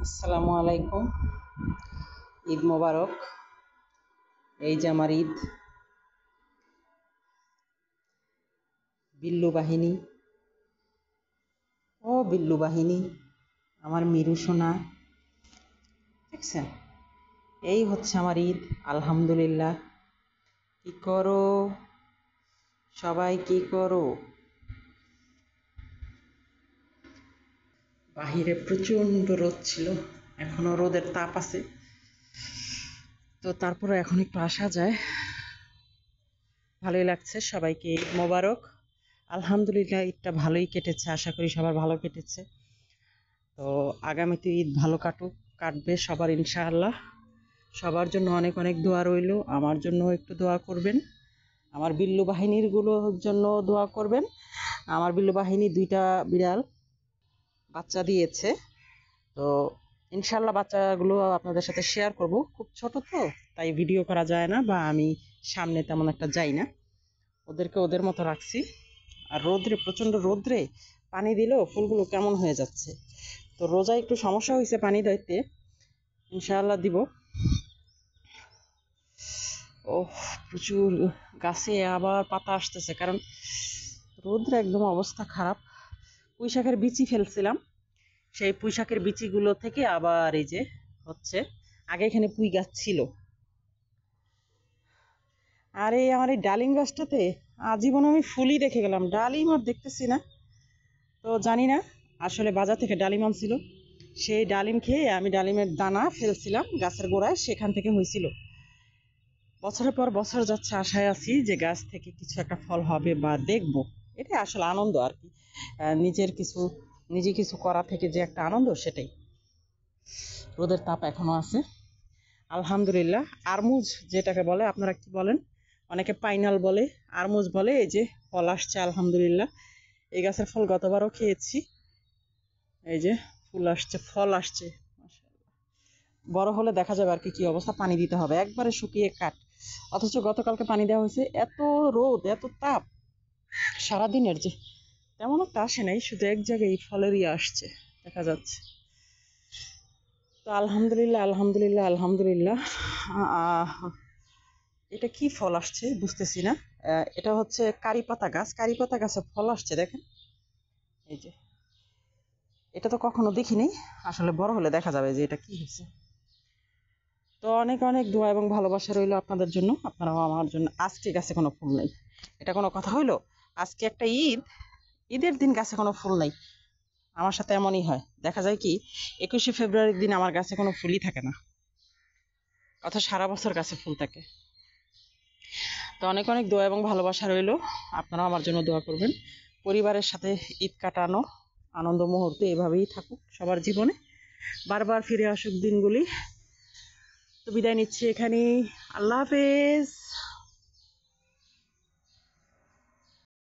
আসসালামু আলাইকুম। ঈদ মোবারক। এই যে আমার ঈদ। বিল্লু বাহিনী, ও বিল্লু বাহিনী, আমার মিরু সোনা, দেখছেন? এই হচ্ছে আমার ঈদ। আলহামদুলিল্লাহ। কি করো সবাই, কি করো? বাহিরে প্রচণ্ড রোদ ছিল, এখনো রোদের তাপ আছে, তো তারপরে এখন একটু আসা যায়। ভালোই লাগছে। সবাইকে ঈদ মোবারক। আলহামদুলিল্লাহ, ঈদটা ভালোই কেটেছে, আশা করি সবার ভালো কেটেছে। তো আগামীতে ঈদ ভালো কাটবে সবার ইনশাআল্লাহ। সবার জন্য অনেক অনেক দোয়া রইল। আমার জন্য একটু দোয়া করবেন, আমার বিল্লু বাহিনীর গুলোর জন্য দোয়া করবেন। আমার বিল্লু বাহিনী 2টা বিড়াল বাচ্চা দিয়েছে, তো ইনশাআল্লাহ বাচ্চাগুলো আপনাদের সাথে শেয়ার করব। খুব ছোট তো, তাই ভিডিও করা যায় না, বা আমি সামনে তেমন একটা যাই না। ওদেরকে ওদের মতো রাখছি। আর রোদ্রে, প্রচণ্ড রোদ্রে পানি দিলেও ফুলগুলো কেমন হয়ে যাচ্ছে। তো রোজা একটু সমস্যা হয়েছে পানি দিতে, ইনশাআল্লাহ দিব। ও, প্রচুর গাছে আবার পাতা আসতেছে, কারণ রোদ্রে একদম অবস্থা খারাপ। পুঁইশাকের বিচি ফেলছিলাম, সেই পুঁইশাকের বিচিগুলো থেকে আবার এই যে হচ্ছে। আগে এখানে পুঁই গাছ ছিল। আর এই আমার এই ডালিম গাছটাতে আজীবন আমি ফুলই দেখে গেলাম, ডালিম আর দেখতেছি না। তো জানি না, আসলে বাজার থেকে ডালিম আনছিল, সেই ডালিম খেয়ে আমি ডালিমের দানা ফেলছিলাম গাছের গোড়ায়, সেখান থেকে হয়েছিল। বছরের পর বছর যাচ্ছে, আশায় আছি যে গাছ থেকে কিছু একটা ফল হবে বা দেখব। এটা আসলে আনন্দ আর কি। নিজে কিছু করা থেকে যে একটা আনন্দ, সেটাই। রোদের তাপ এখনো আছে, আলহামদুলিল্লাহ। আরমুজ যেটাকে বলে, আপনারা কি বলেন? অনেকে পাইনাল বলে, আরমুজ বলে। এই যে ফল আসছে আলহামদুলিল্লাহ। এই গাছের ফল গতবারও খেয়েছি। এই যে ফুল আসছে, ফল আসছে। বড় হলে দেখা যাবে আর কি কি অবস্থা। পানি দিতে হবে, একবারে শুকিয়ে কাঠ। অথচ গতকালকে পানি দেওয়া হয়েছে, এত রোদ এত তাপ সারাদিনের যে তেমন একটা আসে নাই, শুধু এক জায়গায় ফলেরই আসছে দেখা যাচ্ছে। তো আলহামদুলিল্লাহ, আলহামদুলিল্লাহ, আলহামদুলিল্লাহ। এটা কি ফল আসছে বুঝতেছি না। এটা হচ্ছে কারি পাতা গাছ, কারি পাতা গাছে ফল আসছে, দেখেন। এই যে, এটা তো কখনো দেখিনি। আসলে বড় হলে দেখা যাবে যে এটা কি হয়েছে। তো অনেক অনেক দোয়া এবং ভালোবাসা রইল আপনাদের জন্য, আপনারাও আমার জন্য। আজকে গাছে কোনো ফুল নেই, এটা কোনো কথা হইলো? আজকে একটা ঈদ, ঈদের দিন গাছে কোনো ফুল নেই। আমার সাথে এমনই হয়, দেখা যায় কি 21শে ফেব্রুয়ারির দিন আমার গাছে কোনো ফুলই থাকে না, অথচ সারা বছর গাছে ফুল থাকে। তো অনেক অনেক দোয়া এবং ভালোবাসা রইল, আপনারাও আমার জন্য দোয়া করবেন। পরিবারের সাথে ঈদ কাটানো আনন্দ মুহূর্ত এভাবেই থাকুক সবার জীবনে, বারবার ফিরে আসুক দিনগুলি। তো বিদায় নিচ্ছি এখানেই। আল্লাহ হাফেজ।